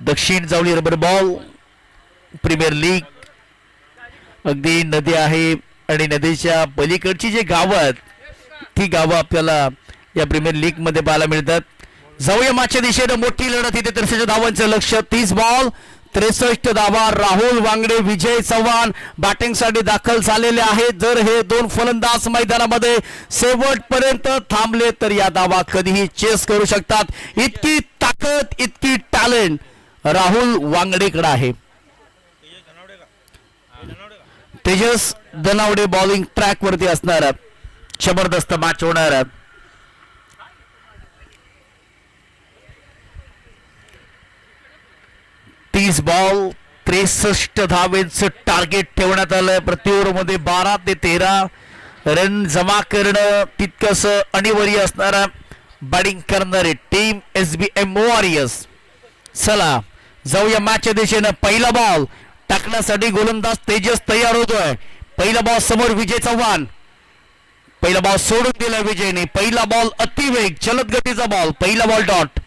दक्षिण Jawali rubber ball premier league. अगदी नदी आहे आणि नदीच्या पलीकडची जी गावं आहेत ती गावं आपल्याला या प्रीमियर लीग मध्ये पाहायला मिळतात. जाऊया मागच्या दिशेने मोठी लढत इथे 63 धावांचं लक्ष. 30 बॉल 63 धावा. राहुल वांगडे विजय चव्हाण बॅटिंगसाठी दाखल झालेले आहेत. जर हे दोन फलंदाज मैदानामध्ये शेवटपर्यंत थांबले तर या धावा कधीही चेस करू शकतात. इतकी ताकद इतकी टॅलेंट राहुल वांगडेकडे आहे. तेजस दनावडे बॉलिंग ट्रॅक वरती असणार. जबरदस्त मॅच होणार. 30 बॉल 63 धावेचं टार्गेट ठेवण्यात आलंय. प्रति ओव्हर मध्ये 12 ते 13 रन जमा करणं तितकंस अनिवार्य असणारा बॅटिंग करणारे टीम SBM वॉरियर्स. चला जाऊया मॅचच्या दिशेनं. पहिला बॉल टाकण्यासाठी गोलंदाज तेजस तयार होतोय. पहिला बॉल समोर विजय चव्हाण. पहिला बॉल सोडून दिला विजयने. पहिला बॉल अतिवेग जलद गतीचा बॉल. पहिला बॉल डॉट.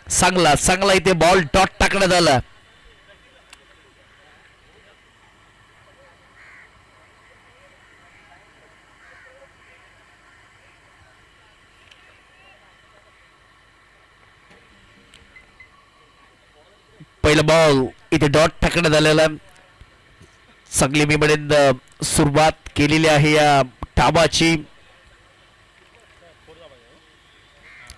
चांगला इथे बॉल डॉट टाकण्यात आला. पहिला बॉल इथे डॉट टाकण्यात आलेला. चांगली मी म्हणेन सुरुवात केलेली आहे या टाबाची.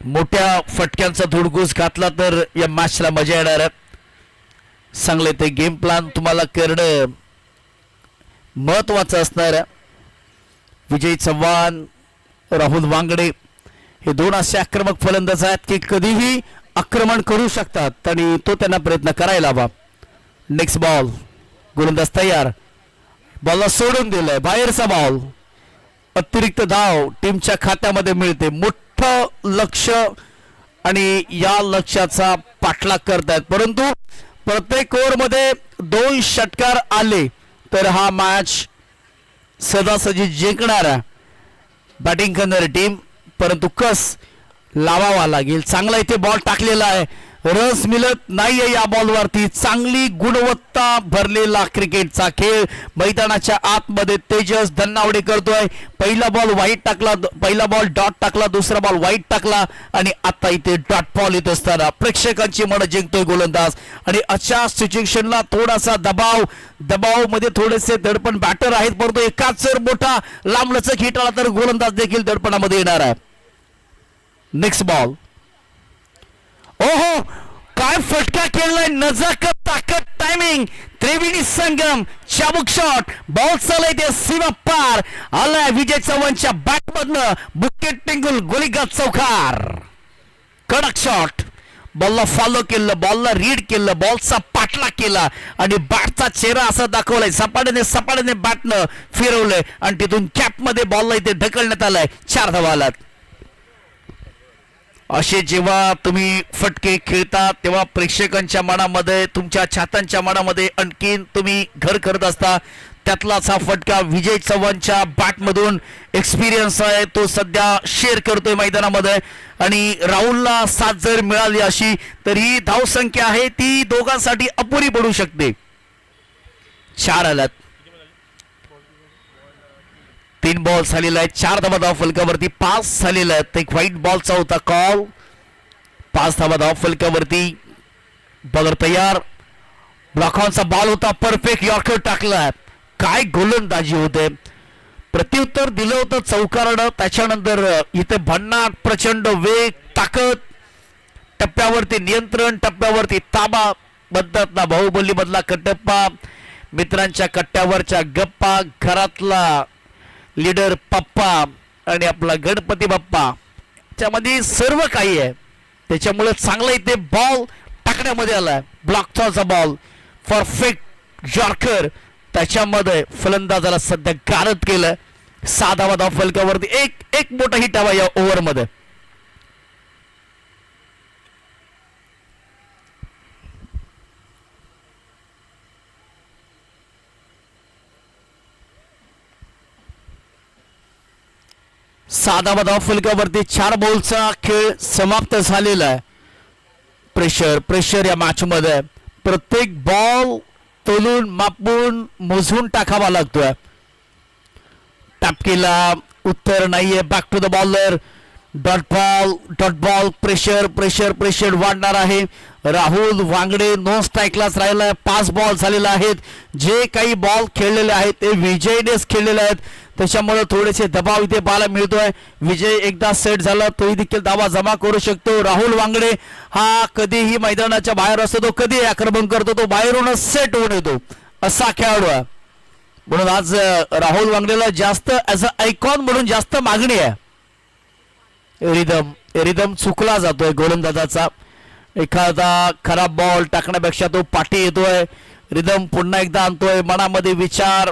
मोठ्या फटक्यांचा धुडगूस घातला तर या मॅचला मजा येणार आहे. चांगले ते गेम प्लॅन तुम्हाला करणं महत्वाचं असणार आहे. विजय चव्हाण राहुल वांगडे हे दोन असे आक्रमक फलंदाज आहेत की कधीही आक्रमण करू शकतात आणि तो त्यांना प्रयत्न करायला हवा. नेक्स्ट बॉल गोलंदाज तयार. बॉलला सोडून दिलंय. बाहेरचा बॉल. अतिरिक्त धाव टीमच्या खात्यामध्ये मिळते. मोठं लक्ष आणि या लक्ष्याचा पाठलाग करतायत. परंतु प्रत्येक ओव्हर मध्ये 2 षटकार आले तर हा मॅच सदासजी जिंकणारा बॅटिंग करणारी टीम. परंतु कस लावावा लागेल. चांगला इथे बॉल टाकलेला आहे. रस मिळत नाहीये या बॉलवरती. चांगली गुणवत्ता भरलेला क्रिकेटचा खेळ मैदानाच्या आतमध्ये तेजस धन्नावडे करतोय. पहिला बॉल वाईट टाकला. पहिला बॉल डॉट टाकला. दुसरा बॉल वाईट टाकला आणि आता इथे डॉट बॉल येत असताना प्रेक्षकांची मन जिंकतोय गोलंदाज. आणि अशा सिच्युएशनला थोडासा दबाव मध्ये थोडेसे दडपण बॅटर आहेत. परंतु एकाच जर मोठा लांबलचक हिट आला तर गोलंदाज देखील दडपणामध्ये येणार आहे. Next ball. ओहो काय फटका केलाय. नजाकत ताकद टायमिंग त्रिवेणी संगम. चाबुक शॉट. बॉल चालय ते सीमा पार आलाय विजय चव्हाणच्या बॅट मधनं. बुकेट टिंगल गोलीगत चौकार. कडक शॉट. बॉलला फॉलो केलं. बॉलला रीड केलं. बॉलचा पाठलाग केला आणि बॅटचा चेहरा असा दाखवलाय. सपाट्याने बॅटनं फिरवलंय आणि तिथून कॅप मध्ये बॉलला इथे ढकलण्यात आलाय. 4 धावा आलात. असे जेव्हा तुम्ही फटके खेळता तेव्हा प्रेक्षकांच्या मनामध्ये तुमच्या चाहत्यांच्या मनामध्ये आणखीन तुम्ही घर करत असता. त्यातलाच हा फटका विजय चव्हाणच्या बॅटमधून एक्सपिरियन्स आहे तो सध्या शेअर करतोय मैदानामध्ये. आणि राहुलला 7 जर मिळाली अशी तर ही धावसंख्या आहे ती दोघांसाठी अपुरी पडू शकते. 4 आल्यात. 3 बॉल झालेला आहे. 4 धावा धाव फलकावरती. 5 झालेला आहे. एक व्हाईट बॉलचा होता कॉल. 5 धावा धाव फलकावरती. बॉलर तयार. ब्लॉकॉनचा बॉल होता. परफेक्ट यॉर्कर टाकला. काय गोलंदाजी होते. प्रत्युत्तर दिलं होतं चौकारानं. त्याच्यानंतर इथे भन्नाट प्रचंड वेग ताकद. टप्प्यावरती नियंत्रण. टप्प्यावरती ताबा. म्हणतात ना बाहुबली मधला कटप्पा. मित्रांच्या कट्ट्यावरच्या गप्पा. घरातला लीडर पप्पा आणि आपला गणपती बाप्पा त्यामध्ये सर्व काही आहे. त्याच्यामुळे चांगला इथे बॉल टाकण्यामध्ये आलाय. ब्लॉकचा बॉल. Perfect yorker. त्याच्यामध्ये फलंदाजाला सध्या गारद केलं. 6 धावा धाव फलकावरती. एक मोठा हिट हवा या ओव्हर मध्ये. साधा धाव फलकावरती. 4 बॉलचा खेळ समाप्त झालेला आहे. प्रेशर या मॅच मध्ये प्रत्येक बॉल तोलून मापून मोजून टाकावा लागतोय. टापकीला उत्तर नाहीये. Back to the bowler. Dot ball. Pressure pressure pressure वाढणार आहे. राहुल वांगडे नॉन स्ट्राईकलाच राहिला. 5 बॉल झालेले आहेत. जे काही बॉल खेळलेले आहेत ते विजयनेच खेळलेले आहेत. त्याच्यामुळे थोडेसे दबाव इथे पाहायला मिळतोय. विजय एकदा सेट झाला तोही देखील दावा जमा करू शकतो. राहुल वांगडे हा कधीही मैदानाच्या बाहेर असतो, तो कधी आक्रमण करतो, तो बाहेरूनच सेट होऊन येतो असा खेळाडू आहे. म्हणून आज राहुल वांगडेला जास्त ॲज अ आयकॉन म्हणून जास्त मागणी आहे. रिदम चुकला जातोय गोलंदाजाचा. एखादा खराब बॉल टाकण्यापेक्षा तो पाठी येतोय. रिदम पुन्हा एकदा आणतोय. मनामध्ये विचार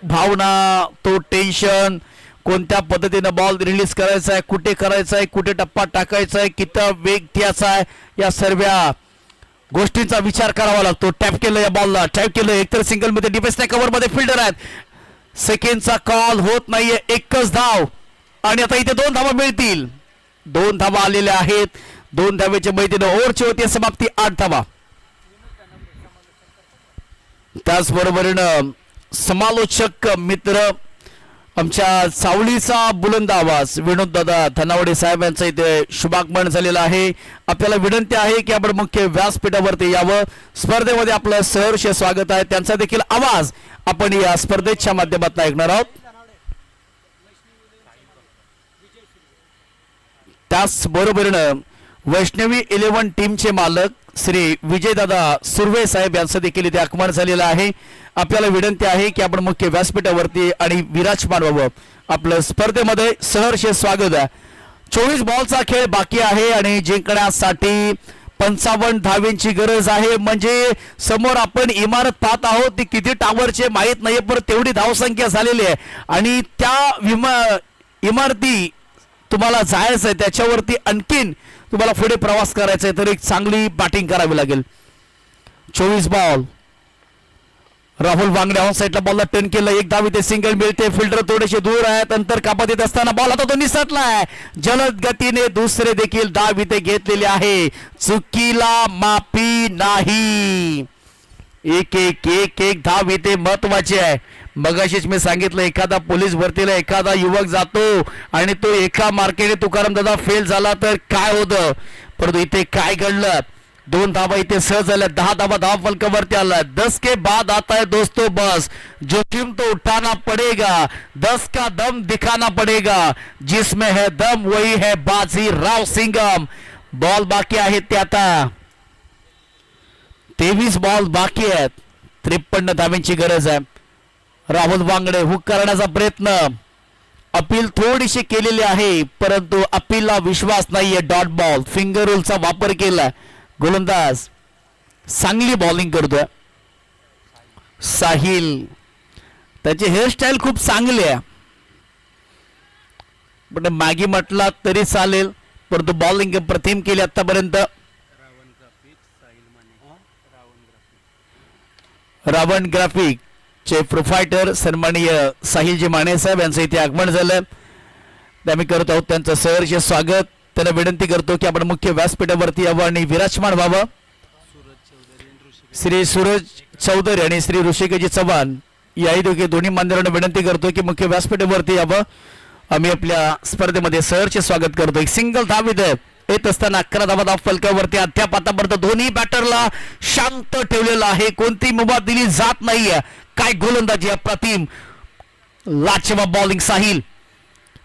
भावना, तो टेन्शन, कोणत्या पद्धतीनं बॉल रिलीज करायचा आहे, कुठे करायचा आहे, कुठे टप्पा टाकायचा आहे, किती वेग द्यायचा आहे, या सर्व गोष्टींचा विचार करावा लागतो. टॅप केलं या बॉलला. टॅप केलं. एकतर सिंगल मध्ये डिफेन्सच्या कव्हर मध्ये फिल्डर आहेत. सेकंडचा कॉल होत नाहीये. एकच धाव आणि आता इथे 2 धावा मिळतील. 2 धावा आलेल्या आहेत. 2 धावेच्या मैदान ओव्हरची होती समाप्ती. 8 धावा. त्याचबरोबरीनं समालोचक मित्र आमच्या सावलीचा बुलंद आवाज विनोद दादा धनावडे साहेब यांचं इथे शुभागमन झालेलं आहे. आपल्याला विनंती आहे की आपण मुख्य व्यासपीठावरती यावं. स्पर्धेमध्ये आपलं सहर्ष स्वागत आहे. त्यांचा देखील आवाज आपण या स्पर्धेच्या माध्यमातून ऐकणार आहोत. त्याचबरोबरीनं वैष्णवी 11 टीमचे मालक श्री विजयदादा सुर्वे साहेब यांचं देखील इथे आगमन झालेलं आहे. आपल्याला विनंती आहे की आपण मुख्य व्यासपीठावरती आणि विराजमान व्हावं. आपलं स्पर्धेमध्ये सहर्ष स्वागत आहे. 24 बॉलचा खेळ बाकी आहे आणि जिंकण्यासाठी 55 धावेंची गरज आहे. म्हणजे समोर आपण इमारत पाहत आहोत, ती किती टावरचे माहीत नाही, पण तेवढी धावसंख्या झालेली आहे आणि त्या इमारती तुम्हाला जायचं आहे, त्याच्यावरती आणखीन तुम्हाला पुढे प्रवास करायचा आहे, तर एक चांगली बॅटिंग करावी लागेल. 24 बॉल. राहुल वांगडे ऑन साईडला बॉलला टर्न केलं. 1 धाव इथे सिंगल मिळते. फिल्डर थोडेसे दूर आहेत. अंतर कापत येत असताना बॉल आता तो निसटलाय. जलद गतीने दुसरे देखील धाव इथे घेतलेले आहे. चुकीला माफी नाही. एक धाव इथे महत्वाची आहे. मगाशीच मी सांगितलं, एखादा पोलीस भरतीला एखादा युवक जातो आणि तो एका मार्केने तुकाराम दादा फेल झाला तर काय होतं, परंतु इथे काय घडलं. 2 धावा इथे सहज झाल्या. 10 धावा धाव फलकावरती आला. 10 के बाद आता है दोस्तों बस. जोखिम तो उठाना पड़ेगा. 10 का दम दिखाना पड़ेगा. जिसमें है दम वही है बाजी राव सिंगम. बॉल बाकी आहेत ते आता 23 बॉल बाकी आहेत. 53 धावांची गरज आहे. राहुल वांगडे हुक करण्याचा प्रयत्न. अपील थोडीशी केलेली आहे, परंतु अपीलला विश्वास नाहीये. Dot ball. फिंगर रूलचा वापर केला. गोलंदाज चांगली बॉलिंग करतोय साहिल. त्याची हेअरस्टाईल खूप चांगली आहे, पण मागे म्हटला तरी चालेल, परंतु बॉलिंग प्रतिम केली आतापर्यंत. रावण ग्राफिक चे प्रोफायटर सन्माननीय साहिलजी माने साहेब यांचं इथे आगमन झालं. आम्ही करत आहोत त्यांचं सहर्ष स्वागत. त्यांना विनंती करतो की आपण मुख्य व्यासपीठावरती यावं आणि विराजमान व्हावं. श्री सूरज चौधरी आणि श्री ऋषिकेश चव्हाण याही दोन्ही मान्यवरांना विनंती करतो की मुख्य व्यासपीठावरती यावं. आम्ही आपल्या स्पर्धेमध्ये सहर्ष स्वागत करतो. एक सिंगल धाव येत असताना 11 धावा धाव फलकावरती अद्याप आतापर्यंत दोन्ही बॅटरला शांत ठेवलेला आहे. कोणती मुभा दिली जात नाहीये. काय गोलंदाजी अप्रतिम. लाजवाब बॉलिंग साहिल.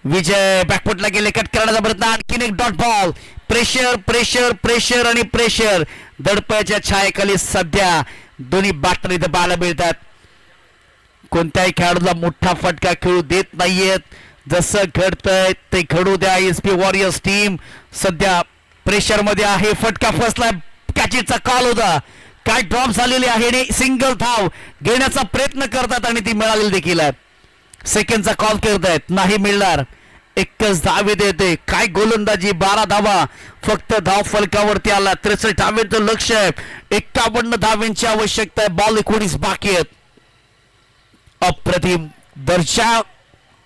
विजय बॅकफुटला गेले. कट करण्याचा प्रयत्न. आणखीन एक dot ball. Pressure pressure pressure आणि प्रेशर. दडपणाच्या छायेखाली सध्या दोन्ही बॅटर इथे पाहायला मिळतात. कोणत्याही खेळाडूला मोठा फटका खेळू देत नाहीयेत. जसं घडतंय ते घडू द्या. एसपी वॉरियर्स टीम सध्या प्रेशर मध्ये आहे. फटका फसलाय. कॅचेसचा कॉल होता. काय ड्रॉप झालेली आहे आणि सिंगल धाव घेण्याचा प्रयत्न करतात आणि ती मिळालेली देखील आहे. सेकंडचा कॉल करतायत, नाही मिळणार. एकच धाव देते. काय गोलंदाजी. 12 धावा फक्त धाव फलकावरती आला. 63 धावांचं लक्ष आहे. 51 धावांची आवश्यकता आहे. बॉल 19 बाकी आहेत. अप्रतिम दर्जा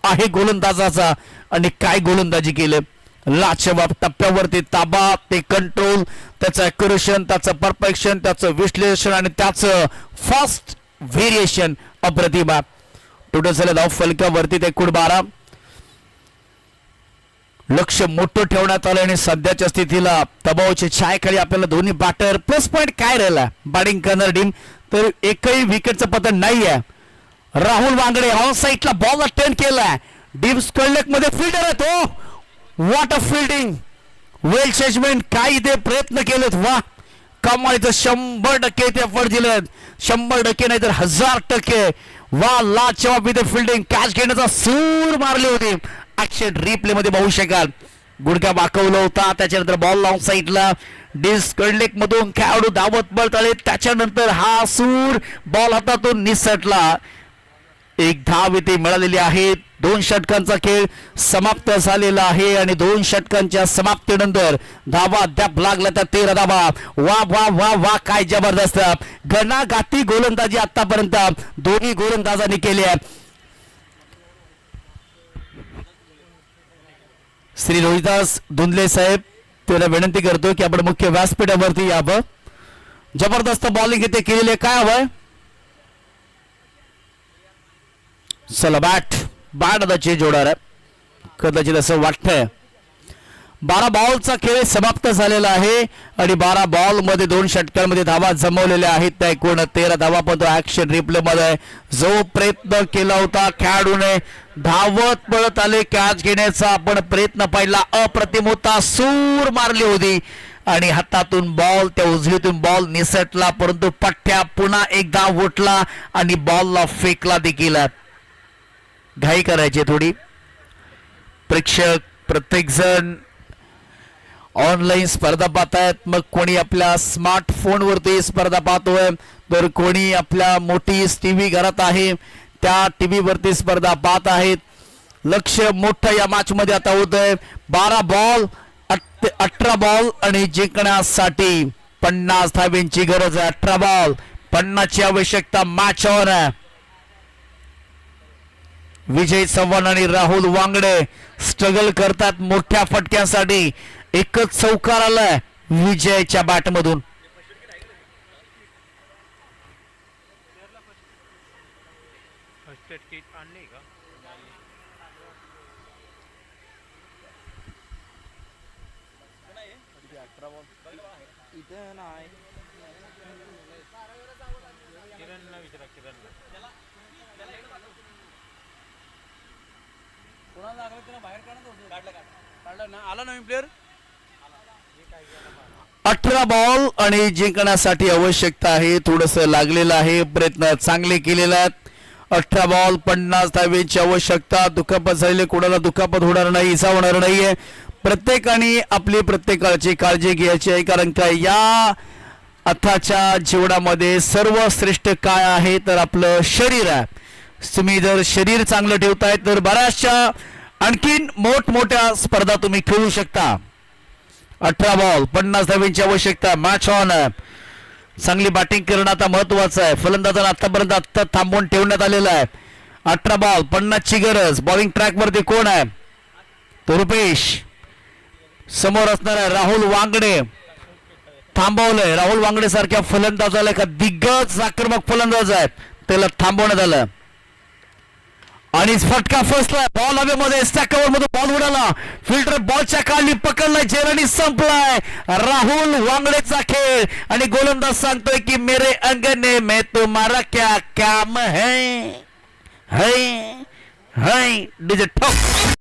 आहे गोलंदाजाचा आणि काय गोलंदाजी केलं. लाजवाब टप्प्यावरती ताबा, ते कंट्रोल, त्याचं ॲक्युरेशन, त्याचं परफेक्शन, त्याचं विश्लेषण आणि त्याचं फास्ट व्हेरिएशन अप्रतिभा. टोटल झालं धाव फलकावरती ते एकूण 12. लक्ष मोठं ठेवण्यात आलं आणि सध्याच्या स्थितीला दबावाच्या छायेखाली आपल्याला दोन्ही बॅटर प्लस पॉईंट काय राहिला बॅटिंग करणार टीम तर एकही विकेटचं पतन नाही आहे. राहुल वांगडे ऑन साईडला बॉल अटेंड केलाय. डीप स्कल्लेक मध्ये फिल्डर आहे तो. What a fielding, well judgement. काय इथे प्रयत्न केलेत, वा कमालीचं 100% ते एफर्ट दिलेत. 100% नाही तर 1000%. वा लाजवाब इथे फिल्डिंग, कॅच घेण्याचा सूर मारली होती. ऍक्शन रिप्ले मध्ये पाहू शकाल. गुडघा वाकवला होता, त्याच्यानंतर बॉल लॉंग साईडला डिस्कलेक मधून खेळाडू धावत पळत आले. त्याच्यानंतर हा सूर बॉल हातातून निसटला. एक धाव इथे मिळालेली आहे. 2 षटकांचा खेळ समाप्त झालेला आहे आणि 2 षटकांच्या समाप्तीनंतर धावा अद्याप लागल्या त्या 13 धावा. वा वा वा वा काय जबरदस्त घणाघाती गोलंदाजी आतापर्यंत दोन्ही गोलंदाजांनी केली आहे. श्री रोहिदास धुंदले साहेब त्याला विनंती करतो की आपण मुख्य व्यासपीठावरती यावं. जबरदस्त बॉलिंग इथे केलेली, काय हवंय. चला बॅट आता चेंज होणार आहे कदाचित असं वाटतंय. 12 बॉलचा खेळ समाप्त झालेला आहे आणि 12 बॉल मध्ये 2 षटकांमध्ये धावा जमवलेल्या आहेत. त्या एकूण 13 धावा. पण ऍक्शन रिप्ले मध्ये जो प्रयत्न केला होता खेळाडूने, धावत पळत आले, कॅच घेण्याचा आपण प्रयत्न पाहिला, अप्रतिम होता, सूर मारली होती आणि हातातून बॉल, त्या उजवीतून बॉल निसटला. परंतु पठ्ठ्या पुन्हा एकदा उठला आणि बॉलला फेकला देखील. घाई करायची थोडी. प्रेक्षक प्रत्येक जण ऑनलाईन स्पर्धा पाहतायत. मग कोणी आपल्या स्मार्टफोनवरती स्पर्धा पाहतोय, तर कोणी आपल्या मोठी टीव्ही घरात आहे त्या टीव्ही वरती स्पर्धा पाहत आहेत. लक्ष मोठं या मॅच मध्ये आता होत आहे. 12 बॉल 18 बॉल आणि जिंकण्यासाठी 50 धावांची गरज आहे. 18 बॉल 50 ची आवश्यकता. मॅच ऑन आहे. विजय चव्हाण आणि राहुल वांगडे स्ट्रगल करतात मोठ्या फटक्यांसाठी. एकच चौकार आलाय विजयच्या बॅट मधून. आला नवीन प्लेअर. 18 बॉल आणि जिंकण्यासाठी आवश्यकता आहे. थोडस लागलेलं आहे, प्रयत्न चांगले केलेले आहेत. 18 बॉल 50 धावांची आवश्यकता. दुखापत झालेले कोणाला दुखापत होणार नाही, इजा होणार नाहीये. प्रत्येकाने आपली प्रत्येकाची काळजी घ्यायची आहे, कारण का या अथाच्या जीवनामध्ये सर्वश्रेष्ठ काय आहे तर आपलं शरीर आहे. तुम्ही जर शरीर चांगलं ठेवताय तर बऱ्याचशा आणखीन मोठमोठ्या स्पर्धा तुम्ही खेळू शकता. 18 बॉल 50 धावांची आवश्यकता. Match on. चांगली बॅटिंग करणं आता महत्वाचं आहे. फलंदाजांना आतापर्यंत थांबवून ठेवण्यात आलेलं आहे. 18 बॉल 50 ची गरज. बॉलिंग ट्रॅक वरती कोण आहे, तो रुपेश. समोर असणार आहे राहुल वांगडे. थांबवलंय. राहुल वांगडे सारख्या फलंदाजाला, एका दिग्गज आक्रमक फलंदाज आहेत, त्याला थांबवण्यात आलं आणि फटका फसलाय. बॉल हवेमध्ये स्टॅकवर मधून बॉल उडाला. फिल्डर बॉलच्या खाली पकडलाय, जेरानी संपलाय. राहुल वांगडेचा खेळ आणि गोलंदाज सांगतोय की मेरे अंगने में तुम्हारा क्या काम है. डीजे ठोक.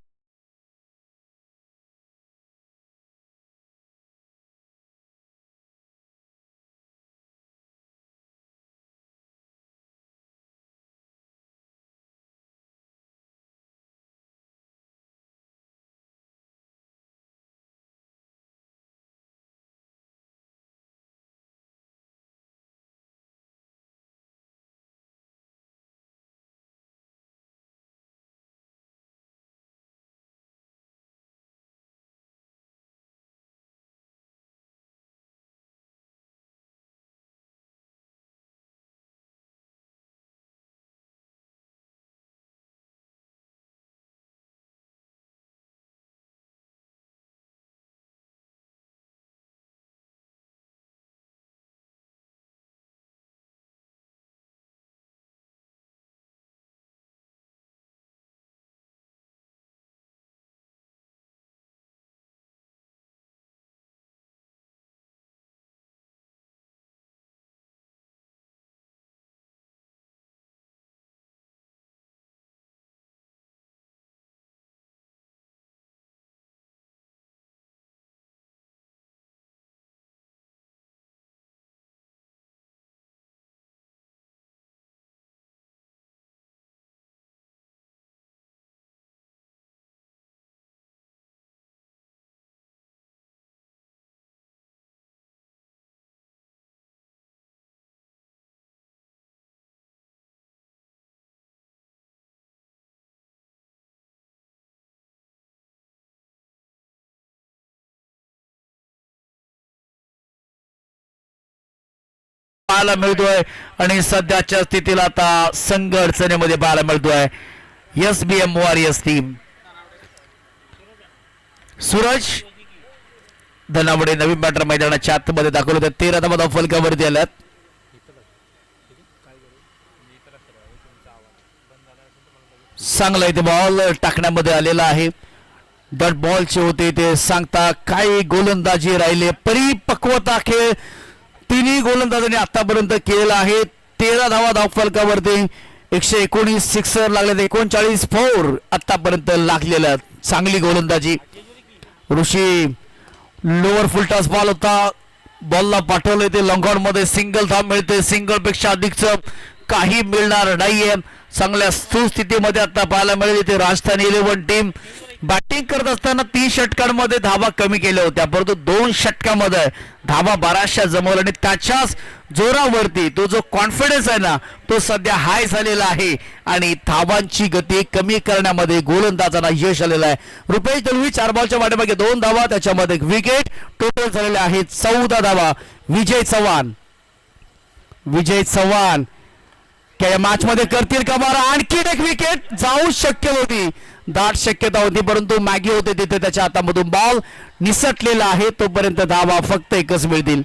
पाहायला मिळतोय आणि सध्याच्या स्थितीला आता संघ अडचणीमध्ये पाहायला मिळतोय SBM warriors team. Suraj Dhanawade नवीन बॅटर मैदानाच्या आतमध्ये दाखल होते. 13 धावा फलकावरती आल्यात. चांगला इथे बॉल टाकण्यामध्ये आलेला आहे. डॉट बॉलचे होते ते सांगता काही गोलंदाजी राहिले. परिपक्वता खेळ तिन्ही गोलंदाजांनी आतापर्यंत केलेला आहे. 13 धावा धावफलकावरती 119 सिक्सर लागले. 39 फोर आतापर्यंत लागलेल्या. चांगली गोलंदाजी. ऋषी लोअर फुलटॉस बॉल होता. बॉलला पाठवले ते लॉंगऑन मध्ये सिंगल धाव मिळते. सिंगल पेक्षा अधिकच काही मिळणार नाहीये. चांगल्या सुस्थितीमध्ये आता पाहायला मिळेल ते राजस्थान 11 टीम. बॅटिंग करत असताना 3 षटकांमध्ये धावा कमी केल्या होत्या, परंतु 2 षटकांमध्ये धावा बऱ्याचशा जमवल्या आणि त्याच्याच जोरावरती तो जो कॉन्फिडन्स आहे ना तो सध्या हाय झालेला आहे आणि धावांची गती कमी करण्यामध्ये गोलंदाजांना यश आलेलं आहे. रुपेश दलवी 4 बॉलच्या वाटेमागे 2 धावा, त्याच्यामध्ये एक विकेट. टोटल झालेले आहेत 14 धावा. विजय चव्हाण या मॅच मध्ये करतील का मारा? आणखी एक विकेट जाऊ शक्य होती, दाट शक्यता होती, परंतु मॅगी होते तिथे त्याच्या हातामधून बॉल निसटलेला आहे. तोपर्यंत धावा फक्त एकच मिळतील.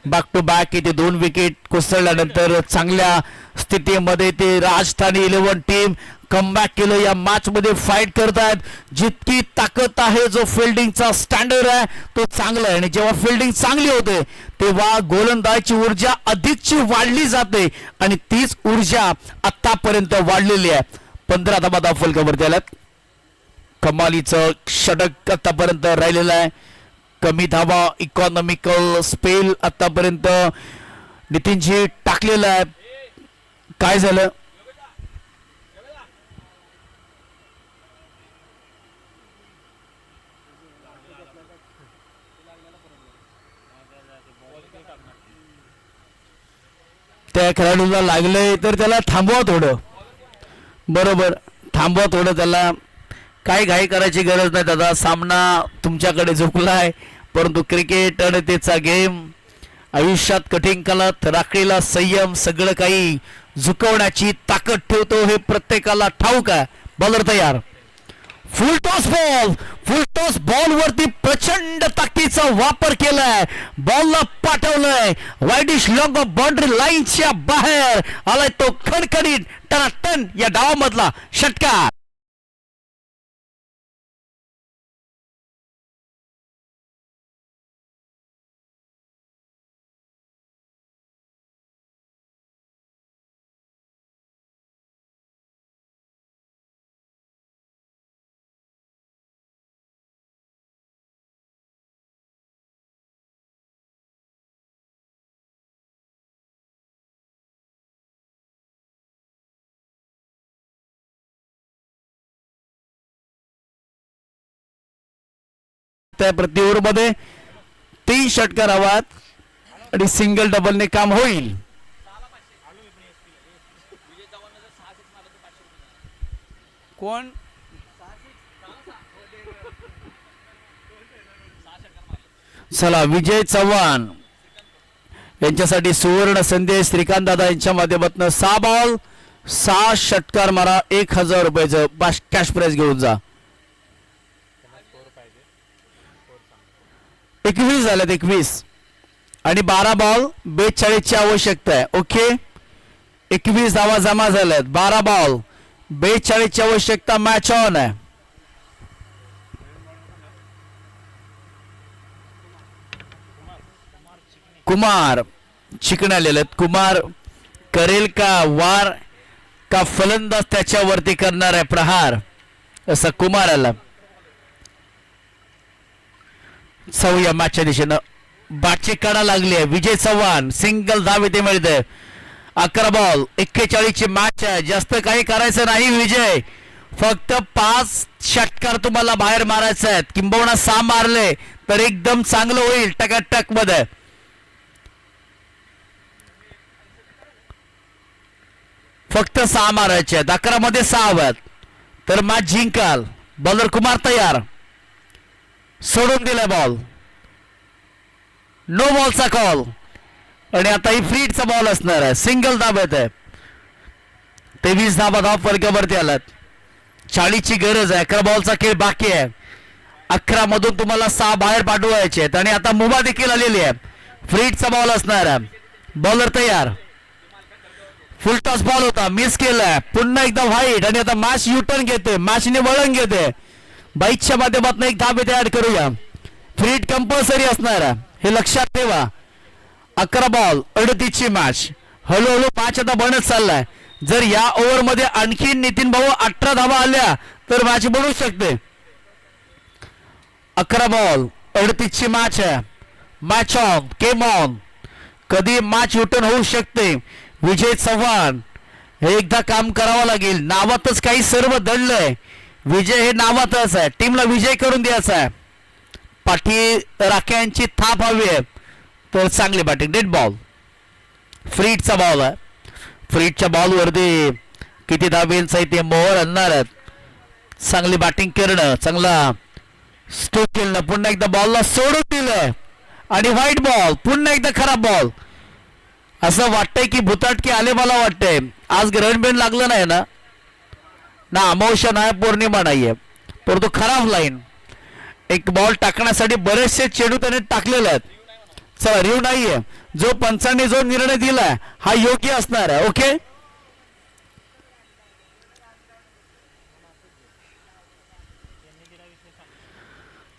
बॅक टू बॅक इथे 2 विकेट कोसळल्यानंतर चांगल्या स्थितीमध्ये ते राजस्थान 11 टीम कमबॅक केलं. या मॅच मध्ये फाईट करतायत. जितकी ताकद आहे, जो फिल्डिंगचा स्टँडर्ड आहे तो चांगला आहे आणि जेव्हा फिल्डिंग चांगली होते तेव्हा गोलंदाजीची ऊर्जा अधिकची वाढली जाते आणि तीच ऊर्जा आतापर्यंत वाढलेली आहे. 15 धावा धावफलकावरती आल्यात. कमालीचं षटक आतापर्यंत राहिलेलं आहे. कमी धावा इकॉनॉमिकल स्पेल आतापर्यंत नितीनजी टाकलेलं आहे. काय झालं? त्या खेळाडूला लागलंय तर त्याला थांबवा थोडं. बरोबर, थांबवा थोडं. त्याला काही घाई करायची गरज नाही दादा. सामना तुमच्याकडे झुकलाय, परंतु क्रिकेट आणि त्याचा गेम आयुष्यात कठीण काळात राखलेला संयम सगळं काही झुकवण्याची ताकद ठेवतो हे प्रत्येकाला ठाऊक आहे. बॉलर तयार. फुलटॉस बॉल वरती प्रचंड ताकदीचा वापर केलाय. बॉलला पाठवलंय वाईडिश लॉंग बाउंड्री लाईनच्या बाहेर आलाय तो खणखणीत टनाटन या डावामधला षटकार. त्या प्रति ओव्हर मध्ये 3 षटकार हवात आणि सिंगल डबलने काम होईल. कोण चला विजय चव्हाण यांच्यासाठी सुवर्ण संदेश. श्रीकांत दादा यांच्या माध्यमातून 6 बॉल 6 षटकार मारा. 1000 रुपयाचं कॅश प्राइज घेऊन जा. 21 झाल्यात. 21 आणि 12 बॉल 42 ची आवश्यकता आहे. ओके, 21 धावा जमा झाल्यात. 12 बॉल 42 ची आवश्यकता. मॅच ऑन आहे. कुमार चिकणे आलेले आहेत. कुमार करेल का वार का फलंदाज त्याच्यावरती करणार आहे प्रहार, असं कुमार आला. या मॅचच्या दिशेनं बाटची काढा लागली आहे. विजय चव्हाण सिंगल धाव इथे मिळते. 11 बॉल 41 ची मॅच आहे. जास्त काही करायचं नाही विजय, फक्त 5 षटकार तुम्हाला बाहेर मारायचे आहेत. किंबहुना 6 मारले तर एकदम चांगलं होईल टकाटक मध्ये. फक्त 6 मारायचे आहेत. 11 मध्ये 6 हव्यात तर मॅच जिंकाल. बॉलर कुमार तयार. सोडून दिलाय बॉल. नो बॉलचा कॉल. आणि आता ही फ्रीडचा बॉल असणार आहे. सिंगल धाब्यात आहे. 23 धाबा धाव फरकावरती आलात. 40 ची गरज आहे. 11 बॉलचा खेळ बाकी आहे. 11 मधून तुम्हाला 6 बाहेर पाठवायचे आहेत. आणि आता मुभा देखील आलेली आहे. फ्रीडचा बॉल असणार आहे. बॉलर तयार. फुल टॉस बॉल होता, मिस केलाय. पुन्हा एकदा व्हाईट आणि आता मॅच युटर्न घेते. मॅचने वळण घेते. बाईकच्या माध्यमातून एक धाब इथे ऍड करूया. फ्रीड कंपल्सरी असणार आहे, हे लक्षात ठेवा. 11 बॉल 38 ची मॅच. हळूहळू मॅच आता बनत चाललाय. जर या ओव्हर मध्ये आणखी नितीन भाऊ 18 धावा आल्या तर मॅच बनू शकते. 11 बॉल 38 ची मॅच आहे. Match on, game on. कधी मॅच युटर्न होऊ शकते. विजय चव्हाण हे एकदा काम करावं लागेल. नावातच काही सर्व दडलंय. विजय हे नावातच आहे. टीमला विजय करून द्यायचा आहे. पाठी राख्यांची थाप हवी आहे तर चांगली बॅटिंग. Dead ball. फ्रीडचा बॉल आहे. फ्रीडच्या बॉलवरती किती धावेंचा इथे मोहर आणणार आहेत. चांगली बॅटिंग करणं, चांगला स्ट्रोक केलं. पुन्हा एकदा बॉलला सोडून दिलंय आणि व्हाईट बॉल. पुन्हा एकदा खराब बॉल. असं वाटतंय की भुताटके आले. मला वाटतंय आज रणबेन लागलं नाही ना. ना अमावस्या नाही, पौर्णिमा नाहीये, परंतु खराब लाईन. एक बॉल टाकण्यासाठी बरेचसे चेंडू त्याने टाकलेले आहेत. चला रिव्ह नाहीये. जो पंचांनी जो निर्णय दिलाय हा योग्य असणार आहे. ओके,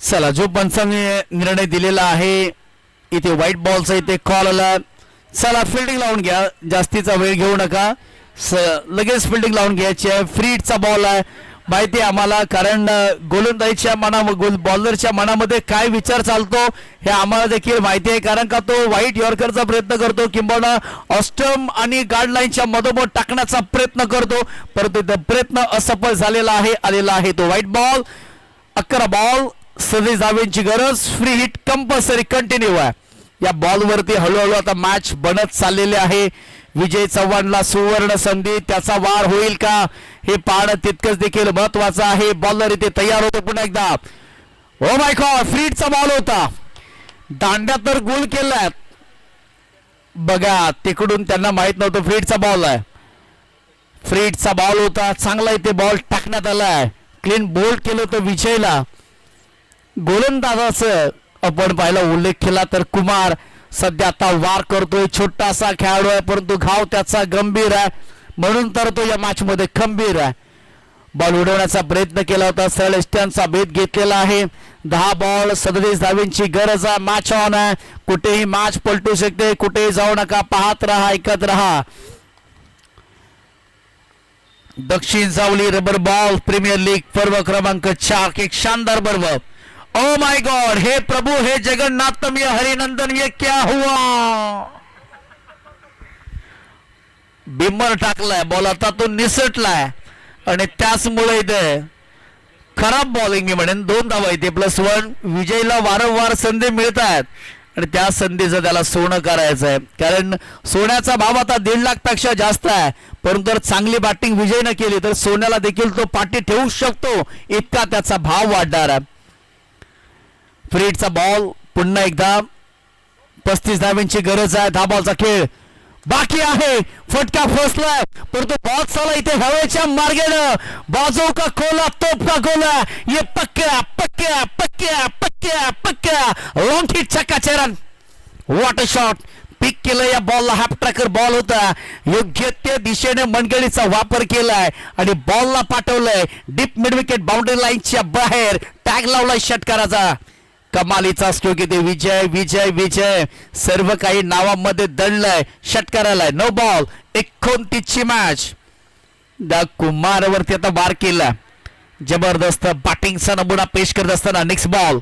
चला जो पंचांनी निर्णय दिलेला आहे. इथे व्हाईट बॉलचा इथे कॉल आला. चला फिल्डिंग लावून घ्या, जास्तीचा वेळ घेऊ नका. लगेच फिल्डिंग लावून घ्यायची आहे. फ्रीडचा बॉल आहे. माहिती आहे आम्हाला, कारण गोलंदाजीच्या बॉलरच्या मनामध्ये काय विचार चालतो हे आम्हाला देखील माहिती आहे. कारण का तो व्हाईट यॉर्करचा प्रयत्न करतो, किंबहुना ऑस्टम आणि गार्डलाईनच्या मधोमध टाकण्याचा प्रयत्न करतो, परंतु प्रयत्न असफल झालेला आहे. आलेला आहे तो व्हाईट बॉल. 11 बॉल 27 धावेंची गरज. फ्री हिट कंपल्सरी कंटिन्यू आहे. या बॉलवरती हळूहळू आता मॅच बनत चाललेले आहे. विजय चव्हाणला सुवर्ण संधी, त्याचा वार होईल का हे पाहणं तितकंच देखील महत्वाचं आहे. बॉलर इथे तयार होतो पुन्हा एकदा. ओ माय गॉड, फ्रीडचा बॉल होता. दांड्या तर गोल केलाय बघा. तिकडून त्यांना माहित नव्हतं फ्रीडचा बॉल आहे. फ्रीडचा बॉल होता. चांगला इथे बॉल टाकण्यात आलाय. क्लीन बोल्ड केलं होतं विजयला. गोलंदाजाचं आपण पाहिला उल्लेख केला तर कुमार सध्या आता वार करतोय. छोटासा खेळाडू आहे, परंतु घाव त्याचा गंभीर आहे, म्हणून तर तो या मॅच मध्ये खंबीर आहे. बॉल उडवण्याचा प्रयत्न केला होता. सरळ स्टंपचा भेद घेतलेला आहे. 10 बॉल 37 धावेंची गरज आहे. मॅच ऑन आहे. कुठेही मॅच पलटू शकते. कुठेही जाऊ नका, पाहत राहा, ऐकत राहा. दक्षिण सावली रबर बॉल प्रीमियर लीग पर्व क्रमांक 4. एक शानदार पर्व. ओ माय गॉड, हे प्रभु, हे जगन्नाथम, ये हरिनंदन, ये क्या हुआ. बिम्मर टाकलाय बॉल, आता तो निसटलाय आणि त्याचमुळे इथे खराब बॉलिंग मी म्हणेन. 2 धावा इथे +1. विजयला वारंवार संधी मिळत आहेत आणि त्या संधीचं त्याला सोनं करायचं आहे. कारण सोन्याचा भाव आता 1.5 लाख पेक्षा जास्त आहे, परंतु जर चांगली बॅटिंग विजयनं केली तर सोन्याला देखील तो पाठी ठेवू शकतो, इतका त्याचा भाव वाढणार आहे. फ्रीडचा बॉल पुन्हा एकदा. 35 धावेंची गरज आहे. 10 बॉलचा खेळ बाकी आहे. फटका फसलाय, परंतु बॉल चाला इथे हवेच्या मार्गेनं. बाजू का खोला, तोप का खोला, ये पक्क्या पक्क्या पक्क्या पक्क्या पक्क्या लॉन्ग हिट चक्काचरण. What a shot. पिक केलं या बॉलला. हाफ ट्रॅकर बॉल होता. योग्य त्या दिशेने मनगडीचा वापर केलाय आणि बॉलला पाठवलंय डीप मिड विकेट बाउंड्री लाईनच्या बाहेर. टॅग लावलाय षटकाराचा. कमालीचा स्ट्रोक येते. विजय विजय विजय सर्व काही नावामध्ये दडलंय. षटकाराला. No ball. 29 ची मॅच. द कुमारवरती आता बार केला. जबरदस्त बॅटिंगचा नमुना पेश करत असताना नेक्स्ट बॉल.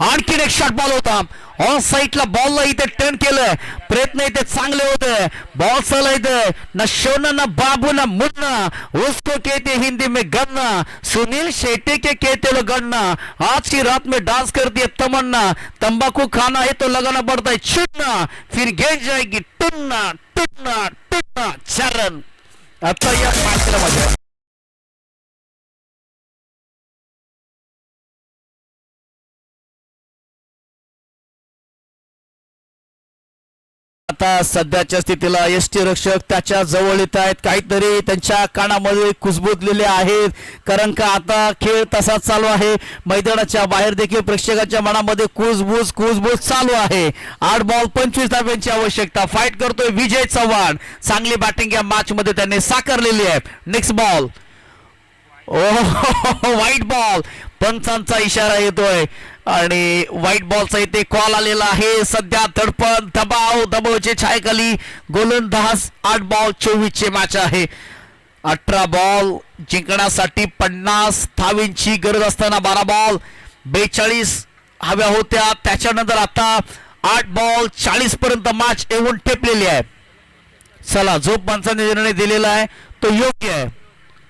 आणखीन एक शॉट बॉल होता. ऑन साईडला बॉलला इथे टर्न केलं. प्रयत्न इथे चांगले होते. बॉल चला इथे न शोना न बाबू न मुन्ना, उसको कहते हिंदी में गन्ना, सुनील शेट्टी के कहते लो गन्ना, आज की रात में डांस करती है तमन्ना, तंबाकू खाना है तो लगाना पड़ता है चुनना, फिर गेंद जाएगी टुन्ना टुन्ना टुन्ना. चरण आता या मॅचला आता सध्याच्या स्थितीला यष्टी रक्षक त्याच्या जवळ येत आहेत, काहीतरी त्यांच्या कानामध्ये कुजबुजलेले आहेत, कारण का आता खेळ तसाच चालू आहे. मैदानाच्या बाहेर देखील प्रेक्षकांच्या मनामध्ये कुजबूज चालू आहे. 8 बॉल 25 धाब्यांची आवश्यकता. फाईट करतोय विजय चव्हाण. चांगली बॅटिंग या मॅच मध्ये त्यांनी साकारलेली आहे. नेक्स्ट बॉल, व्हाईट बॉल, पंचांचा इशारा येतोय आणि व्हाईट बॉलचा इथे कॉल आलेला आहे. सध्या धडपड दबावच्या छायेखाली गोलंदाज 8 बॉल 24 चे मॅच आहे. 18 बॉल जिंकण्यासाठी 50 धावींची गरज असताना 12 बॉल 42 हव्या होत्या. त्याच्यानंतर आता 8 बॉल 40 पर्यंत मॅच येऊन ठेपलेली आहे. चला, जो पंचांनी निर्णय दिलेला आहे तो योग्य आहे,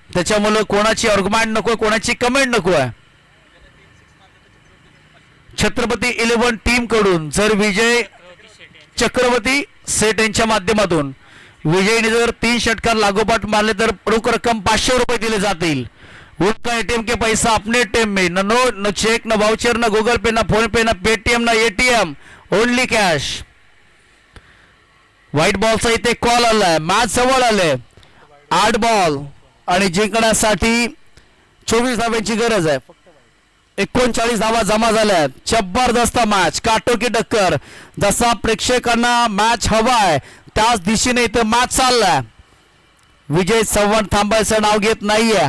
त्याच्यामुळे कोणाची आर्ग्युमेंट नको, कोणाची कमेंट नको आहे. छत्रपती 11 टीम कडून जर विजय चक्रवर्ती सेट यांच्या माध्यमातून विजयने जर 3 षटकार लागोपाठ मारले तर रोख रक्कम 500 रुपये दिले जातील. उनका एटीएम के पैसा अपने टीम में, न चेक, न वाउचर, न गूगल पे, न फोन पे, न पेटीएम, न एटीएम, ओनली कॅश. व्हाईट बॉलचा इथे कॉल आलाय. मॅच जवळ आले. 8 बॉल आणि जिंकण्यासाठी 24 धाव्यांची गरज आहे. 39 धावा जमा झाल्या. जबरदस्त मॅच, काटोकी टक्कर. जसा प्रेक्षकांना मॅच हवाय त्याच दिशेने इथं मॅच चाललाय. विजय चव्हाण थांबायचं नाव घेत नाहीये.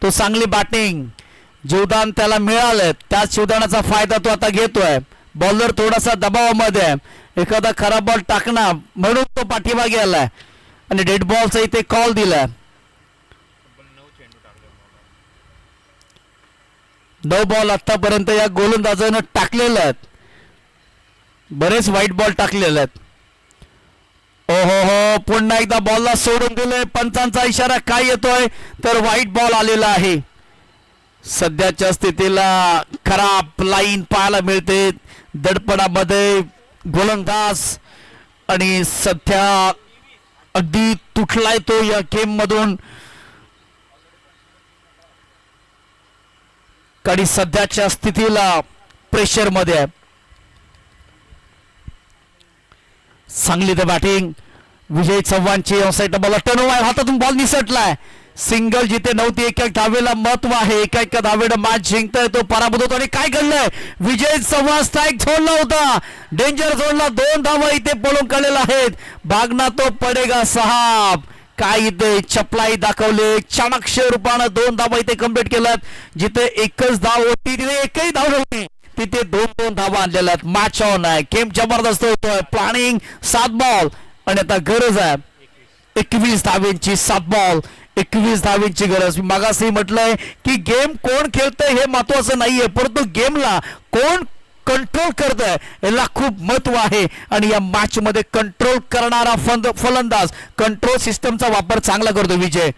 तो चांगली बॅटिंग, जीवदान त्याला मिळालं, त्याच जीवदानाचा फायदा तो आता घेतोय. बॉलर थोडासा दबावामध्ये, एखादा खराब बॉल टाकणार म्हणून तो पाठीमागे आलाय आणि डेड बॉलचा इथे कॉल दिलाय. 9 बॉल आतापर्यंत या गोलंदाजानं टाकलेले आहेत. बरेच व्हाईट बॉल टाकलेले आहेत. हो, पुन्हा एकदा बॉलला सोडून दिले. पंचांचा इशारा काय येतोय तर व्हाईट बॉल आलेला आहे. सध्याच्या स्थितीला खराब लाईन पाहायला मिळते. दडपणामध्ये गोलंदाज आणि सध्या अगदी तुटलाय तो या गेम मधून. आणि सध्याच्या स्थितीला प्रेशर मध्ये आहे. चांगली तर बॅटिंग विजय चव्हाणची. ऑफसाईड बॉल टर्न ओव्हर, हातातून बॉल निसटलाय. सिंगल जिथे नव्हती, एका धावेला महत्व आहे. एका धावेला मॅच जिंकताय तो पराभूत होतो. आणि काय घडलंय, विजय चव्हाण स्ट्राईक झोनला होता, डेंजर झोनला 2 धावा इथे पळून काढलेला आहेत. भागना तो पडेगा साहब. काय इथे चपलाई दाखवले. चाणक्य रूपानं 2 धावा इथे कंप्लीट केल्यात. जिथे एकच धाव होती तिथे एकही धाव नव्हती, तिथे 2 धावा आणलेल्या आहेत. मॅच ऑन आहे, गेम जबरदस्त होतोय. प्लॅनिंग 7 बॉल आणि आता गरज आहे 21 धावेंची. 7 बॉल 21 धावेंची गरज. मी मागासही म्हटलंय की गेम कोण खेळतंय हे महत्वाचं नाहीये, परंतु गेमला कोण कंट्रोल करतोय याला खूप महत्व आहे. आणि या मॅच मध्ये कंट्रोल करणारा फलंदाज, कंट्रोल सिस्टमचा वापर चांगला करतो विजय.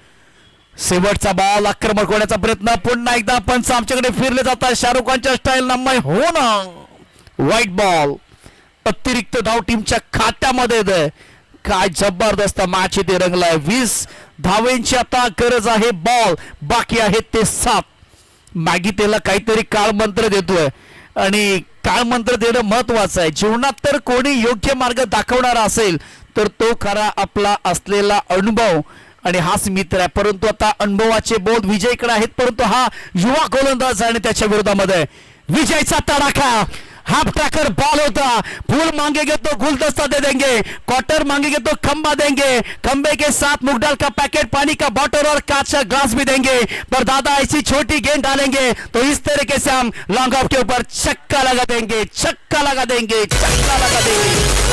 शेवटचा बॉल, आक्रमक होण्याचा प्रयत्न. पुन्हा एकदा पंच आमच्याकडे फिरले जातात शाहरुख खानच्या स्टाईल नंबर. हो ना, व्हाईट बॉल, अतिरिक्त धाव टीमच्या खात्यामध्ये येते. काय जबरदस्त मॅच इथे रंगलाय. 20 धावेंची आता गरज आहे. बॉल बाकी आहेत ते 7. मॅगी त्याला काहीतरी काळ मंत्र देतोय आणि काळ मंत्र देणं महत्वाचं आहे. जीवनात तर कोणी योग्य मार्ग दाखवणारा असेल तर तो खरा आपला असलेला अनुभव आणि हाच मित्र आहे. परंतु आता अनुभवाचे बोध विजयकडे आहेत, परंतु हा युवा गोलंदाज आणि त्याच्या विरोधामध्ये विजयचा तडाखा. हाफ टैकर बॉल होता. फूल मांगेंगे तो गुलदस्ता दे देंगे, क्वार्टर मांगेंगे तो खंबा देंगे, खंबे के साथ मूंग दाल का पैकेट, पानी का बॉटल और कांच का ग्लास भी देंगे. पर दादा ऐसी छोटी गेंद डालेंगे तो इस तरीके से हम लॉन्ग ऑफ के ऊपर छक्का लगा देंगे, छक्का लगा देंगे, छक्का लगा देंगे.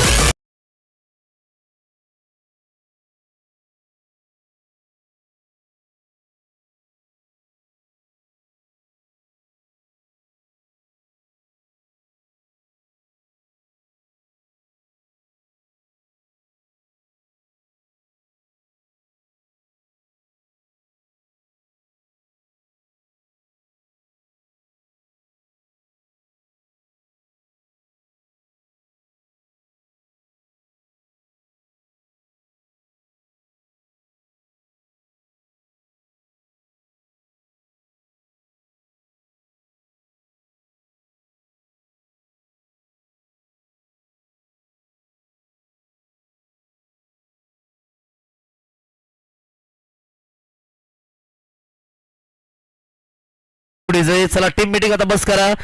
प्लीज. चला टीम मीटिंग आता बस करा,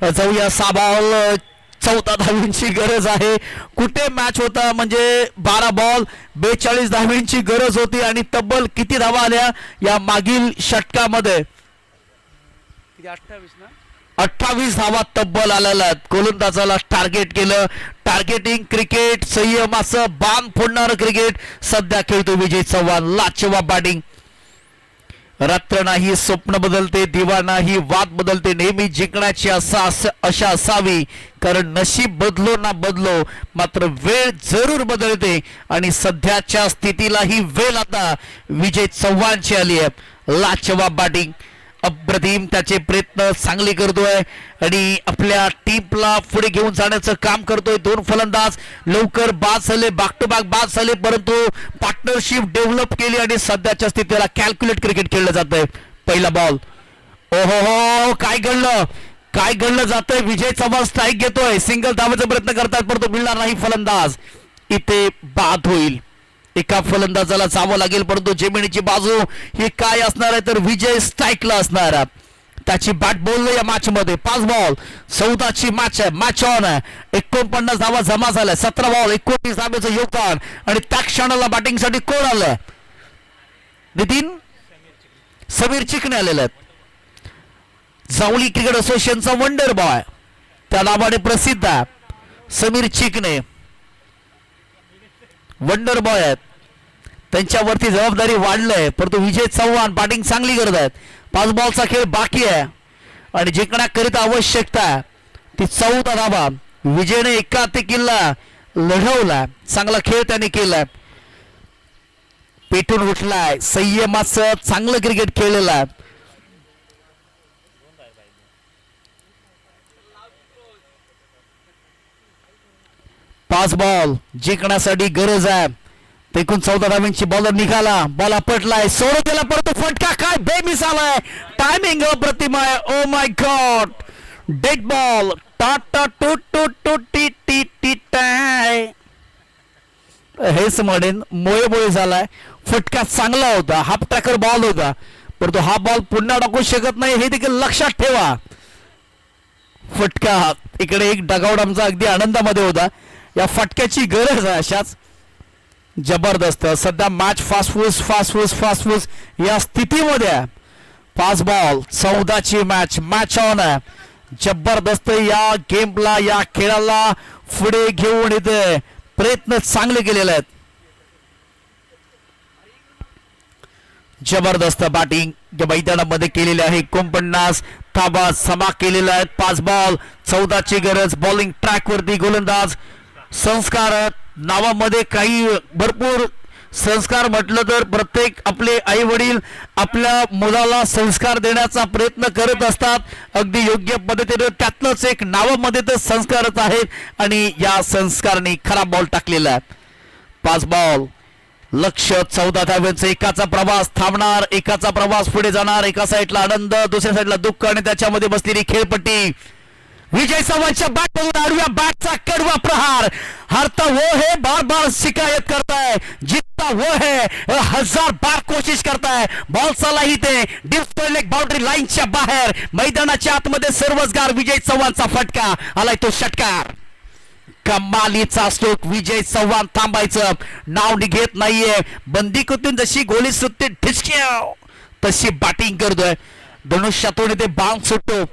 जाऊया. 6 बॉल 14 धावांची गरज आहे. कुठे मॅच होता म्हणजे 12 बॉल 42 धावांची गरज होती आणि तब्बल किती धावा आल्या या मागील षटकामध्ये? 28 धावा तब्बल आलेल्या. गोलंदाजाला टार्गेट केलं. टार्गेटिंग क्रिकेट, संयमाचं बाण फोडणारं क्रिकेट सध्या खेळतो विजय चव्हाण. लाजवाब बॅटिंग. रात्र नाही स्वप्न बदलते, दिवा नाही वाद बदलते, नेहमी जिंकण्याची आशा असावी. कारण नशीब बदलो ना बदलो मात्र वेळ जरूर बदलते आणि सध्याच्या स्थितीला ही वेळ आता विजय चव्हाणची आली आहे. लाजवाब बॅटिंग, अप्रतिम. त्याचे प्रयत्न चांगले करतोय आणि आपल्या टीमला पुढे घेऊन जाण्याचं काम करतोय. 2 फलंदाज लवकर बाद झाले, बॅक टू बॅक बाद झाले, परंतु पार्टनरशिप डेव्हलप केली आणि सध्याच्या स्थितीला कॅल्क्युलेट क्रिकेट खेळलं जात आहे. पहिला बॉल. ओहो हो, काय घडलं जातंय? विजय चव्हाण स्ट्राईक घेतोय, सिंगल धावायचा प्रयत्न करतात परंतु मिळणार नाही. फलंदाज इथे बाद होईल. एका फलंदाजाला जावं लागेल परंतु जमिनीची बाजू ही काय असणार आहे तर विजय स्ट्राईकला असणार. त्याची बॅट बोललो या मॅच मध्ये. 5 बॉल 14 ची मॅच आहे. मॅच ऑन आहे. 49 धावा जमा झाल्या. 17 बॉल 29 धावेचं योगदान आणि त्या क्षणाला बॅटिंगसाठी कोण आलं? नितीन समीर चिकणे आलेले आहेत. जावली क्रिकेट असोसिएशनचा वंडर बॉय त्या नावाने प्रसिद्ध आहे. समीर चिकणे वंडर बॉय आहेत. त्यांच्यावरती जबाबदारी वाढलंय परंतु विजय चव्हाण बॅटिंग चांगली करत आहेत. 5 बॉलचा खेळ बाकी आहे आणि जिंकण्याकरिता आवश्यकता ती 14 धावा. विजयने एकातिकीला लढवला. चांगला खेळ त्याने केलाय. पेटून उठलाय. संयमाचं चांगलं क्रिकेट खेळलेलं आहे. पाच बॉल जिंकण्यासाठी गरज आहे. एकूण 14 धावांची बॉलर निघाला. बॉल आपटलाय. सोडून गेला परंतु फटका काय बेमिसाल आहे. टायमिंग अप्रतिम आहे. Oh my god. Dead ball. टाटा टू टू टू टी टी टी टाय हेच म्हणेन. मोये झालाय. फटका चांगला होता. हाफ ट्रॅकर बॉल होता परंतु हा बॉल पुन्हा टाकू शकत नाही हे देखील लक्षात ठेवा. फटका इकडे एक डगआउट आमचा अगदी आनंदामध्ये होता. या फटक्याची गरज आहे. अशाच जबरदस्त सध्या मॅच फास्ट या स्थितीमध्ये 5 बॉल 14 ची मॅच ऑन आहे. जबरदस्त या गेमला या खेळाला पुढे घेऊन इथे प्रयत्न चांगले केलेले आहेत. जबरदस्त बॅटिंग या मैदानामध्ये केलेली आहे. 49 धावा जमा केलेल्या आहेत. 5 बॉल 14 ची गरज. बॉलिंग ट्रॅक वरती गोलंदाज. संस्कार नावामध्ये काही भरपूर संस्कार म्हटलं तर प्रत्येक आपले आई वडील आपल्या मुलाला संस्कार देण्याचा प्रयत्न करत असतात अगदी योग्य पद्धतीने. त्यातलंच एक नावामध्ये तर संस्कारच आहेत आणि या संस्काराने खराब बॉल टाकलेला आहे. 5 बॉल लक्ष 14 धाव्यांचा. एकाचा प्रवास थांबणार, एकाचा प्रवास पुढे जाणार. एका साईडला आनंद, दुसऱ्या साईडला दुःख आणि त्याच्यामध्ये बसलेली खेळपट्टी. विजय चव्हाणच्या बॅट मधून आडव्या बॅटचा कडवा प्रहार. हारता वो है बार बार शिकायत करता है, जीतता वो है 1000 बार कोशिश करता है. बॉल चाला इथे डिस्प्ले लेग बाउंड्री लाईनच्या बाहेर. मैदानाच्या आतमध्ये सर्वचगार विजय चव्हाणचा फटका आलाय. तो षटकार कमालीचा स्ट्रोक. विजय चव्हाण थांबायचं नाव निघेत नाहीये. बंदिकीतून जशी गोली सुटते ठिचक्याव तशी बॅटिंग करतोय. धनुष्यातून इथे बाण सुटतो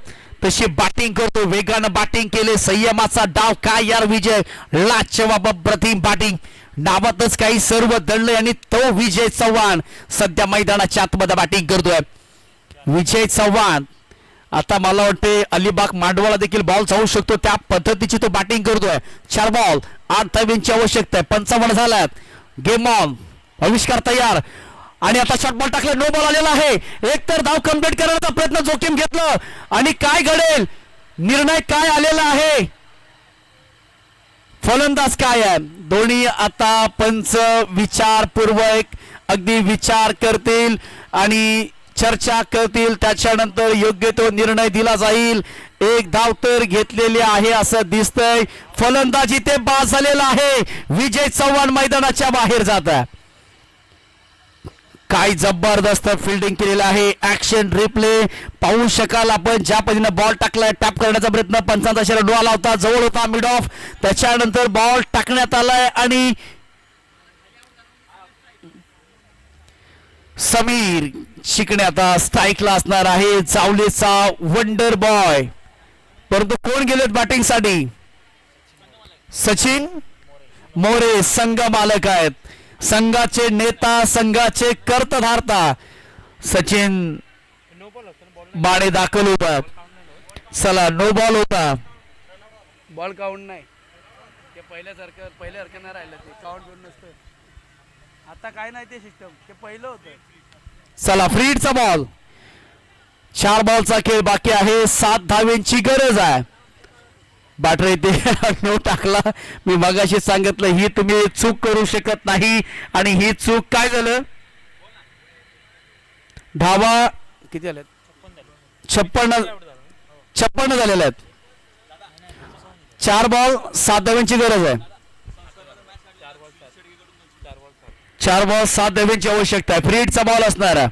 तशी बॅटिंग करतो. वेगानं बॅटिंग केले. संयमाचा डाव काय यार विजय. लाजवाब अप्रतिम बॅटिंग. नावातच काही सर्व दडले आणि तो विजय चव्हाण सध्या मैदानाच्या आतमध्ये बॅटिंग करतोय. विजय चव्हाण आता मला वाटते अलिबाग मांडवाला देखील बॉल जाऊ शकतो त्या पद्धतीची तो बॅटिंग करतोय. 4 बॉल 8 धावांची आवश्यकता आहे. 55 झाल्यात. Game on. आविष्कार तयार आणि आता शॉर्ट बॉल टाकले. नो बॉल आलेला आहे. एक तर धाव कम्प्लीट करण्याचा प्रयत्न जोखीम घेतलं आणि काय घडेल निर्णय काय आलेला आहे. फलंदाज काय आहे. दोन्ही आता पंच विचारपूर्वक अगदी विचार करतील आणि चर्चा करतील. त्याच्यानंतर योग्य तो निर्णय दिला जाईल. एक धाव तर घेतलेली आहे असं दिसतंय. फलंदाजी ते बाद झालेला आहे. विजय चव्हाण मैदानाच्या बाहेर जात आहे. काय जबरदस्त फिल्डिंग केलेलं आहे. ऍक्शन रिप्ले पाहू शकाल आपण. ज्या पद्धतीने बॉल टाकलाय, टॅप करण्याचा प्रयत्न, पंचांचा षटक आला होता, जवळ होता मिड ऑफ, त्याच्यानंतर बॉल टाकण्यात आलाय आणि समीर शिकणे आता स्ट्राईकला असणार आहे. चावलेचा वंडर बॉय. परंतु कोण गेलेत बॅटिंग साठी? सचिन मोरे संघ मालक आहेत, संघाचे नेता, संघाचे कर्तधारता सचिन बाणे दाखल होता. चला नो बॉल होता. बॉल काउंट नाही, ते पहिल्यासारखं पहिल्यासारखं नाही राहिलं, ते काउंट करून नसतं. आता काय नाही ते सिस्टम, ते पहिलं होतं. चला फ्रीडचा बॉल. 4 बॉलचा खेळ बाकी आहे. 7 धावेंची गरज आहे. बॅटर इथे नो टाकला. मी मगाशी सांगितलं ही तुम्ही चूक करू शकत नाही आणि ही चूक काय झालं. धावा किती आले? 56 झालेल्या आहेत. 4 बॉल 7 धाव्यांची गरज आहे. 4 बॉल 7 धाव्यांची आवश्यकता आहे. फ्रीडचा बॉल असणार आहे.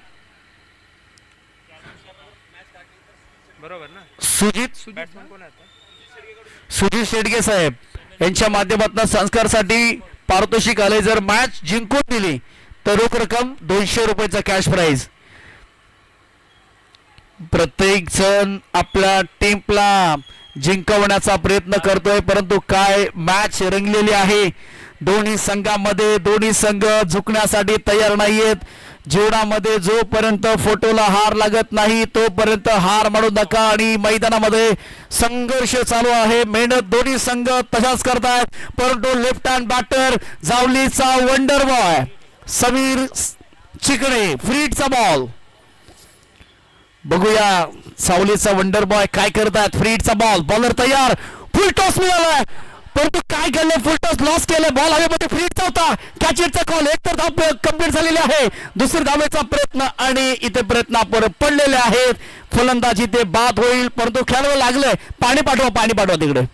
बरोबर ना. सुजित शेडगे साहेब यांच्या माध्यमातून संस्कारसाठी पारितोषिक आले. जर मॅच जिंकून दिली तर रोख रक्कम 200 रुपयाचा कॅश प्राइज. प्रत्येक जण आपल्या टीमला जिंकवण्याचा प्रयत्न करतोय, परंतु काय मॅच रंगलेली आहे. दोन्ही संघामध्ये दोन्ही संघ झुकण्यासाठी तयार नाहीयेत. जीवनामध्ये जोपर्यंत फोटोला हार लागत नाही तोपर्यंत हार मानू नका आणि मैदानामध्ये संघर्ष चालू आहे. मेहनत दोन्ही संघ तशाच करतायत, परंतु लेफ्ट हँड बॅटर जावलीचा वंडर बॉय समीर चिकणे. फ्रीडचा बॉल बघूया. सावलीचा वंडर बॉय काय करतात. फ्रीडचा बॉल, बॉलर तयार, फुल टॉस मिळालाय, परंतु काय केलं, फुल टॉस लॉस केलं. बॉल हवेमध्ये फ्रीडचा होता. कॅचचा कॉल. एक तर धाव कंप्लीट झालेली आहे, दुसरी धावेचा प्रयत्न आणि इथे प्रयत्न पडलेले आहेत. फलंदाजी ते बाद होईल, परंतु खेळायला लागलंय. पाणी पाठवा तिकडे.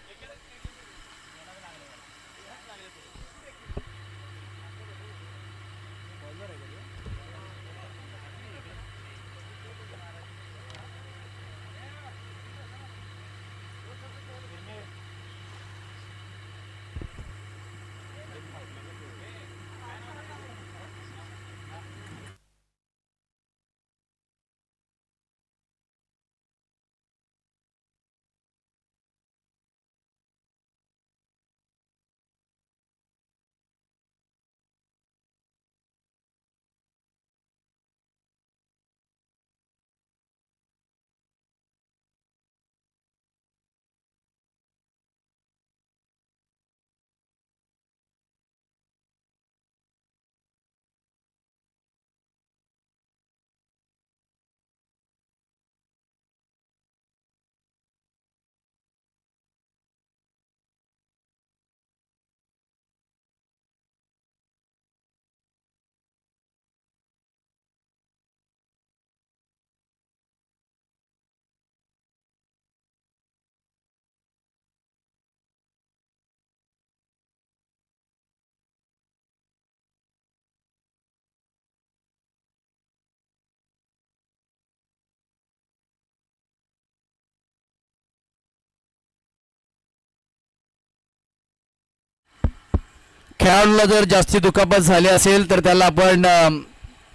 खेळाडूला जर जास्ती दुखापत झाली असेल तर त्याला आपण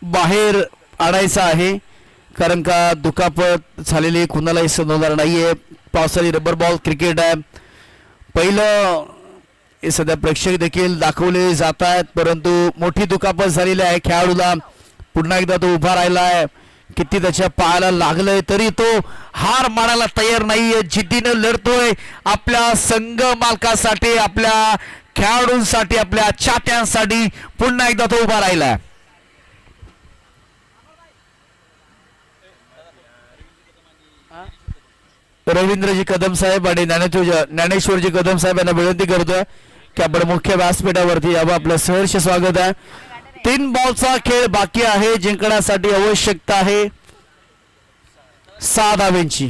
बाहेर आणायचं आहे, कारण का दुखापत झालेली कुणालाही समजणार नाहीये. पावसाळी रबर बॉल क्रिकेट आहे. पहिलं हे सध्या प्रेक्षक देखील दाखवले जात आहेत, परंतु मोठी दुखापत झालेली आहे खेळाडूला. पुन्हा एकदा तो उभा राहिला आहे. किती त्याच्या पायाला लागलंय तरी तो हार मानायला तयार नाहीये. जिद्दीने लढतोय आपल्या संघ मालकासाठी, आपल्या खेळाडूंसाठी, आपल्या चाहत्यांसाठी. पुन्हा एकदा तो उभा राहिला. रवींद्रजी कदम साहेब आणि ज्ञानेश्वरजी कदम साहेब यांना विनंती करतोय की आपण मुख्य व्यासपीठावरती यावं. आपलं सहर्ष स्वागत आहे. 3 बॉलचा खेळ बाकी आहे. जिंकण्यासाठी आवश्यकता आहे 6 धावेंची.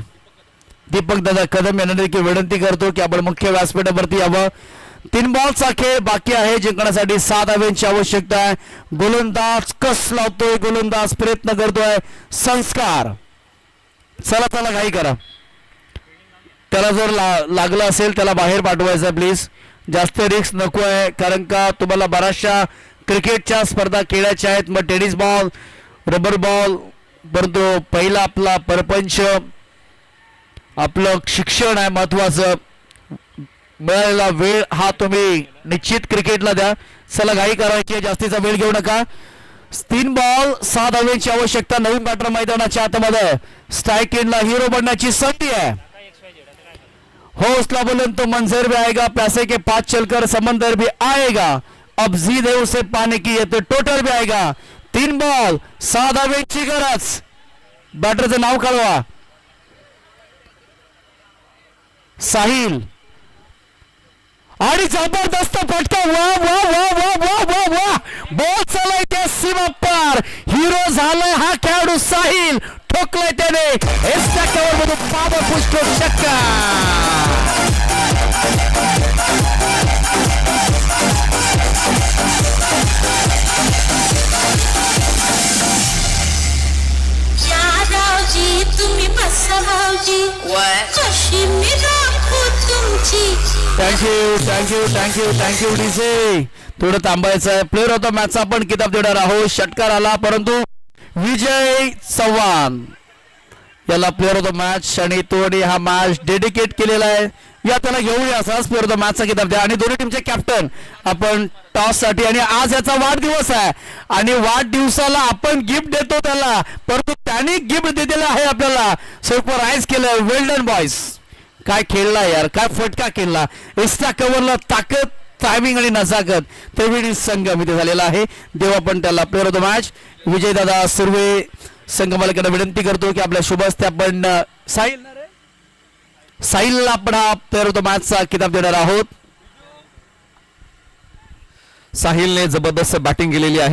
दीपक दादा कदम यांना देखील विनंती करतो की आपण मुख्य व्यासपीठावरती यावं. 3 बॉलचा खेळ बाकी आहे. जिंकण्यासाठी 7 धावांची आवश्यकता आहे. गोलंदाज कस लावतोय, गोलंदाज प्रयत्न करतोय. संस्कार, चला चला घाई करा. त्याला जर लागलं असेल त्याला बाहेर पाठवायचं प्लीज. जास्त रिस्क नको आहे, कारण का तुम्हाला बऱ्याचशा क्रिकेटच्या स्पर्धा खेळायच्या आहेत. मग टेनिस बॉल, रबर बॉल, परंतु पहिला आपला परपंच, आपलं शिक्षण आहे महत्वाचं. मिळालेला वेळ हा तुम्ही निश्चित क्रिकेटला द्या. चला घाई करायची, जास्तीचा वेळ घेऊ नका. 3 बॉल 6 धावांची आवश्यकता. नवीन बॅटर मैदानाच्या आतमध्ये स्ट्राईक एंडला हिरो बनण्याची संधी आहे. हौसला बुलंद तो मंजर भी आएगा, पैसे के 5 चलकर समंदर भी आएगा. अब जीद है उसे पाने की, ये तो टोटल भी आएगा. 3 बॉल 6 धावांची गरज. बॅटरचं नाव कळवा. साहिल, आणि जबरदस्त फटका. वा वा वा वा वा वा वा. बॉल चालय त्या सीमा पार. हिरो झालाय हा खेळाडू साहिल. ठोकलाय त्याने एक्स्ट्रा कव्हर मधून पॉवरफुल स्ट्रोक छक्का. रावजी तुम्ही बसा भाऊजी, कशी मी राखू तुमची. Thank you thank you thank you thank you DC. थोडं थांबायचं आहे. प्लेअर ऑफ द मॅचचा आपण किताब देणार आहोत. षटकार आला, परंतु विजय चव्हाण याला प्लेअर ऑफ द मॅच, आणि तोने हा मॅच डेडिकेट केलेला आहे. या त्याला घेऊया असाच प्लेअर ऑफ द मॅचचा किताब द्या. आणि दोन्ही टीमचे कॅप्टन आपण टॉस साठी, आणि आज याचा वाढदिवस आहे आणि वाढदिवसाला आपण गिफ्ट देतो त्याला, परंतु त्याने गिफ्ट दिलेलं आहे आपल्याला. सरप्राईज केलं. वेल डन बॉयज. काय खेळला यार, काय फटका खेळला. एक्स्ट्रा कव्हरला ताकद, टायमिंग आणि नजाकत त्रिवेणी संगम इथे झालेला आहे. देवा पण त्याला प्लेअर ऑफ द मॅच. विजयदादा सुर्वे संघ मालकांना विनंती करतो की आपल्या शुभ हस्ते आपण साहिलला आपण हा प्लेअर ऑफ द मॅचचा किताब देणार आहोत. साहिलने जबरदस्त बॅटिंग केलेली आहे.